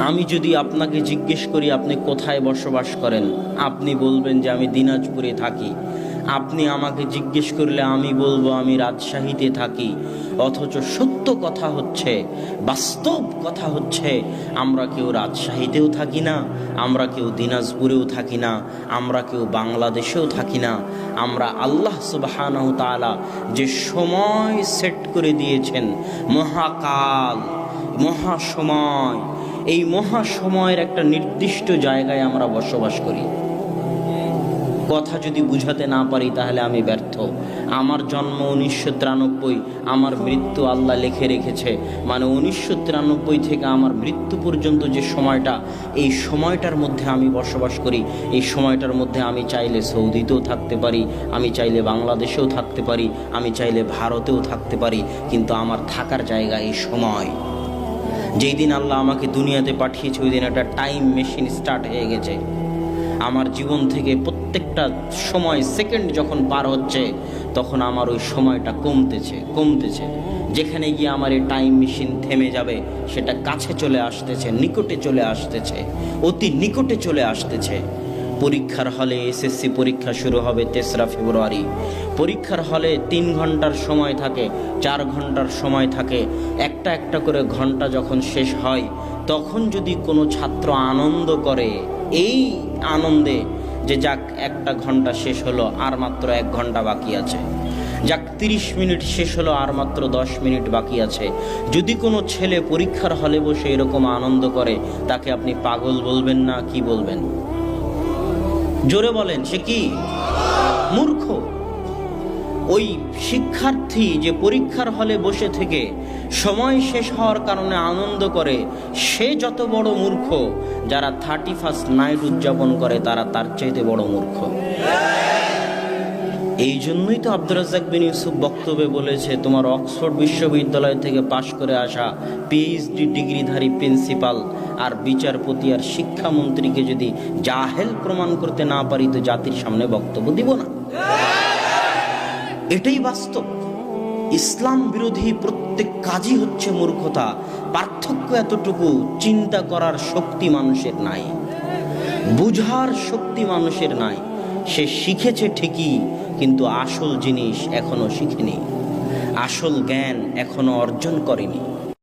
আমি যদি আপনাকে জিজ্ঞেস করি আপনি কোথায় বসবাস করেন, আপনি বলবেন যে আমি দিনাজপুরে থাকি। আপনি আমাকে জিজ্ঞেস করলে আমি বলবো আমি রাজশাহীতে থাকি। অথচ সত্য কথা হচ্ছে, বাস্তব কথা হচ্ছে, আমরা কেউ রাজশাহীতেও থাকি না, আমরা কেউ দিনাজপুরেও থাকি না, আমরা কেউ বাংলাদেশেও থাকি না। আমরা আল্লাহ সুবহানাহু তাআলা যে সময় সেট করে দিয়েছেন, মহাকাল, মহাসময়, এই মহাসময়ের একটা নির্দিষ্ট জায়গায় আমরা বসবাস করি। কথা যদি বুঝাতে না পারি তাহলে আমি ব্যর্থ। আমার জন্ম 1993, আমার মৃত্যু আল্লাহ লিখে রেখেছে, মানে 1993 থেকে আমার মৃত্যু পর্যন্ত যে সময়টা, এই সময়টার মধ্যে আমি বসবাস করি। এই সময়টার মধ্যে আমি চাইলে সৌদিতেও থাকতে পারি, আমি চাইলে বাংলাদেশেও থাকতে পারি, আমি চাইলে ভারতেও থাকতে পারি, কিন্তু আমার থাকার জায়গা এই সময়। যেই দিন আল্লাহ আমাকে দুনিয়াতে পাঠিয়েছে ওই দিন একটা টাইম মেশিন স্টার্ট হয়ে গেছে। আমার জীবন থেকে প্রত্যেকটা সময়, সেকেন্ড যখন পার হচ্ছে, তখন আমার ওই সময়টা কমতেছে। যেখানে গিয়ে আমার এই টাইম মেশিন থেমে যাবে, সেটা কাছে চলে আসতেছে, নিকটে চলে আসতেছে, অতি নিকটে চলে আসতেছে। পরীক্ষার হলে এসএসসি পরীক্ষা শুরু হবে 3রা ফেব্রুয়ারি। পরীক্ষার হলে 3 ঘন্টার সময় থাকে, 4 ঘন্টার সময় থাকে। একটা একটা করে ঘন্টা যখন শেষ হয়, তখন যদি কোনো ছাত্র আনন্দ করে, এই আনন্দে যে যাক 1টা ঘন্টা শেষ হলো, আর মাত্র 1 ঘন্টা বাকি আছে, যাক 30 মিনিট শেষ হলো, আর মাত্র 10 মিনিট বাকি আছে, যদি কোনো ছেলে পরীক্ষার হলে বসে এরকম আনন্দ করে, তাকে আপনি পাগল বলবেন না কি বলবেন? জোরে বলেন, সে কি? মূর্খ। ওই শিক্ষার্থী যে পরীক্ষার হলে বসে থেকে সময় শেষ হওয়ার কারণে আনন্দ করে, সে যত বড় মূর্খ, যারা 31st নাইট উদযাপন করে তারা তার চাইতে বড় মূর্খ। এই জন্যই তো আব্দুর রাজ্জাক বিন ইউসুফ বক্তব্যে বলেছে, তোমার অক্সফোর্ড বিশ্ববিদ্যালয় থেকে পাশ করে আসা পিএইচডি ডিগ্রিধারী প্রিন্সিপাল আর বিচারপতি আর শিক্ষামন্ত্রীকে যদি জাহেল প্রমাণ করতে না পারি তো জাতির সামনে বক্তব্য দিব না। এটাই বাস্তব। ইসলাম বিরোধী প্রত্যেক কাজই হচ্ছে মূর্খতা। পার্থক্য এতটুকু, চিন্তা করার শক্তি মানুষের নাই, বুঝার শক্তি মানুষের নাই। সে শিখেছে ঠিকই, কিন্তু আসল জিনিস এখনো শিখেনি, আসল জ্ঞান এখনো অর্জন করেনি।